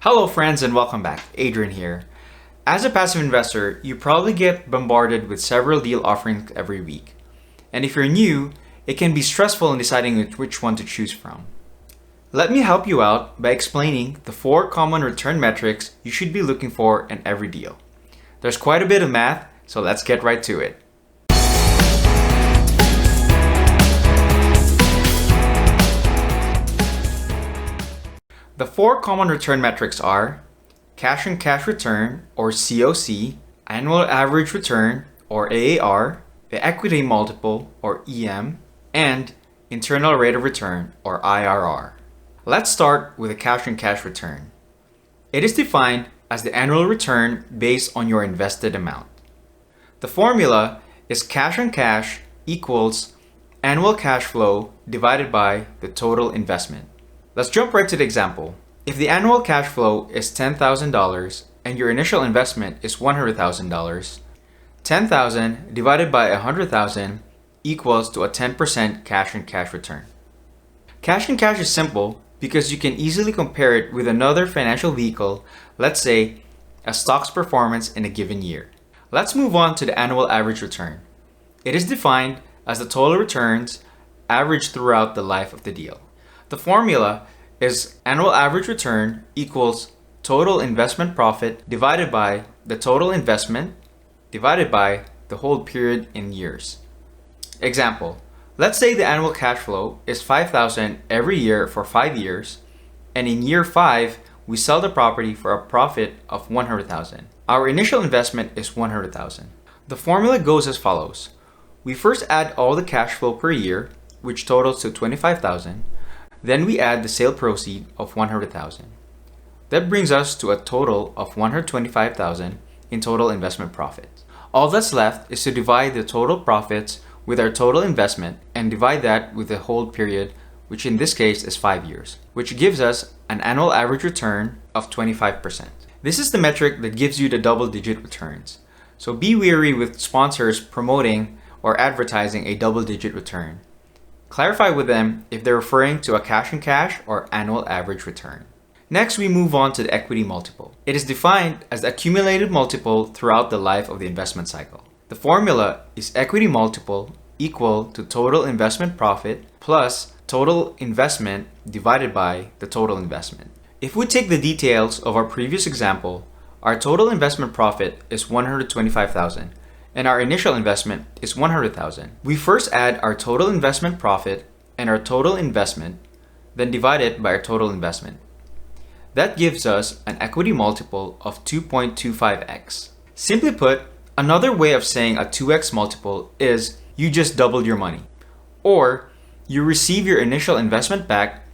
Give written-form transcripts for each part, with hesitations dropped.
Hello friends and welcome back, Adrian here. As a passive investor, you probably get bombarded with several deal offerings every week. And if you're new, it can be stressful in deciding which one to choose from. Let me help you out by explaining the 4 common return metrics you should be looking for in every deal. There's quite a bit of math, so let's get right to it. The 4 common return metrics are cash on cash return or COC, annual average return or AAR, the equity multiple or EM, and internal rate of return or IRR. Let's start with the cash on cash return. It is defined as the annual return based on your invested amount. The formula is cash on cash equals annual cash flow divided by the total investment. Let's jump right to the example. If the annual cash flow is $10,000 and your initial investment is $100,000, $10,000 divided by $100,000 equals to a 10% cash on cash return. Cash on cash is simple because you can easily compare it with another financial vehicle, let's say a stock's performance in a given year. Let's move on to the annual average return. It is defined as the total returns averaged throughout the life of the deal. The formula is annual average return equals total investment profit divided by the total investment divided by the hold period in years. Example, let's say the annual cash flow is $5,000 every year for 5 years, and in year 5, we sell the property for a profit of $100,000. Our initial investment is $100,000. The formula goes as follows. We first add all the cash flow per year, which totals to $25,000. Then we add the sale proceed of $100,000. That brings us to a total of $125,000 in total investment profit. All that's left is to divide the total profits with our total investment and divide that with the hold period, which in this case is 5 years, which gives us an annual average return of 25%. This is the metric that gives you the double-digit returns. So be wary with sponsors promoting or advertising a double-digit return. Clarify with them if they're referring to a cash on cash or annual average return. Next, we move on to the equity multiple. It is defined as the accumulated multiple throughout the life of the investment cycle. The formula is equity multiple equal to total investment profit plus total investment divided by the total investment. If we take the details of our previous example, our total investment profit is $125,000. And our initial investment is $100,000. We first add our total investment profit and our total investment, then divide it by our total investment. That gives us an equity multiple of 2.25x. Simply put, another way of saying a 2x multiple is you just doubled your money. Or you receive your initial investment back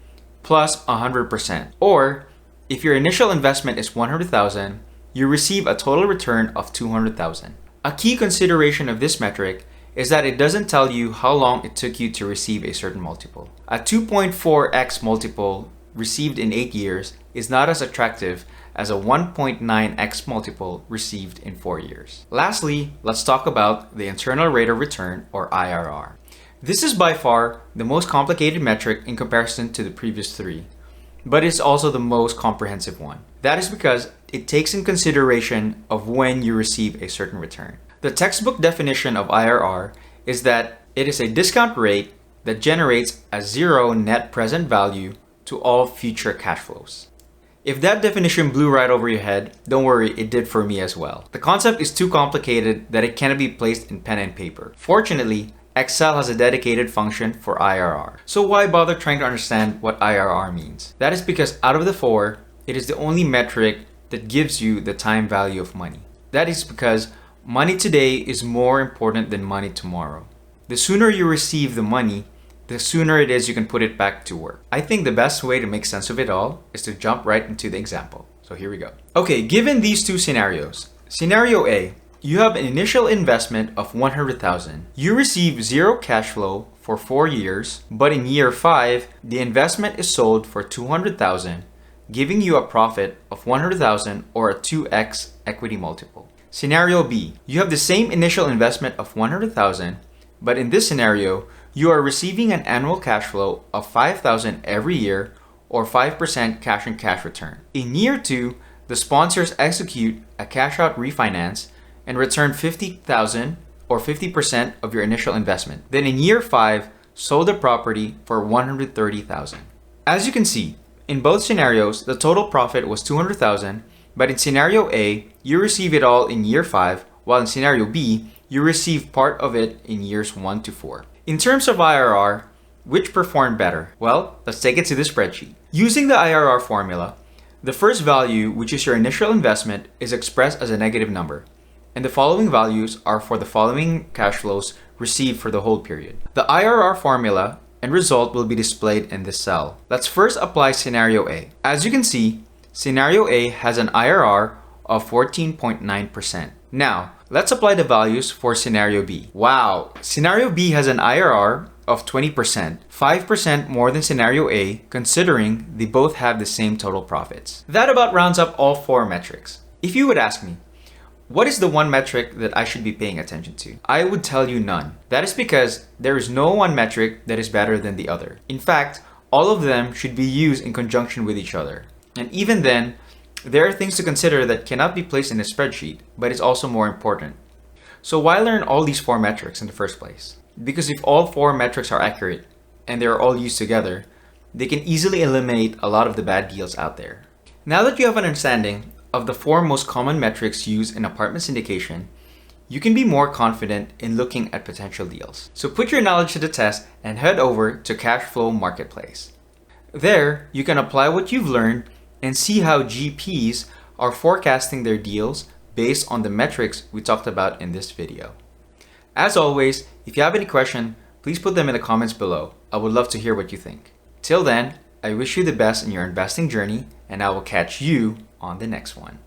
plus 100%. Or if your initial investment is $100,000, you receive a total return of $200,000. A key consideration of this metric is that it doesn't tell you how long it took you to receive a certain multiple. A 2.4x multiple received in 8 years is not as attractive as a 1.9x multiple received in 4 years. Lastly, let's talk about the internal rate of return or IRR. This is by far the most complicated metric in comparison to the previous 3, but it's also the most comprehensive one. That is because it takes in consideration of when you receive a certain return. The textbook definition of IRR is that it is a discount rate that generates a 0 net present value to all future cash flows. If that definition blew right over your head, don't worry, it did for me as well. The concept is too complicated that it cannot be placed in pen and paper. Fortunately, Excel has a dedicated function for IRR. So why bother trying to understand what IRR means? That is because out of the 4, it is the only metric that gives you the time value of money. That is because money today is more important than money tomorrow. The sooner you receive the money, the sooner it is you can put it back to work. I think the best way to make sense of it all is to jump right into the example. So here we go. Okay, given these 2 scenarios. Scenario A, you have an initial investment of $100,000. You receive 0 cash flow for 4 years, but in year 5, the investment is sold for $200,000, giving you a profit of $100,000 or a 2x equity multiple. Scenario B, you have the same initial investment of $100,000, but in this scenario, you are receiving an annual cash flow of $5,000 every year or 5% cash on cash return. In year 2, the sponsors execute a cash out refinance and return $50,000 or 50% of your initial investment. Then in year 5, sold the property for $130,000. As you can see, in both scenarios, the total profit was $200,000, but in scenario A, you receive it all in year 5, while in scenario B, you receive part of it in years 1 to 4. In terms of IRR, which performed better? Well, let's take it to the spreadsheet. Using the IRR formula, the first value, which is your initial investment, is expressed as a negative number, and the following values are for the following cash flows received for the hold period. The IRR formula and result will be displayed in this cell. Let's first apply scenario A. As you can see, scenario A has an IRR of 14.9%. Now, let's apply the values for scenario B. Wow, scenario B has an IRR of 20%, 5% more than scenario A, considering they both have the same total profits. That about rounds up all 4 metrics. If you would ask me, what is the one metric that I should be paying attention to? I would tell you none. That is because there is no one metric that is better than the other. In fact, all of them should be used in conjunction with each other. And even then, there are things to consider that cannot be placed in a spreadsheet, but is also more important. So why learn all these 4 metrics in the first place? Because if all 4 metrics are accurate and they are all used together, they can easily eliminate a lot of the bad deals out there. Now that you have an understanding of the 4 most common metrics used in apartment syndication, you can be more confident in looking at potential deals. So put your knowledge to the test and head over to Cashflow Marketplace. There, you can apply what you've learned and see how GPs are forecasting their deals based on the metrics we talked about in this video. As always, if you have any question, please put them in the comments below. I would love to hear what you think. Till then, I wish you the best in your investing journey, and I will catch you on the next one.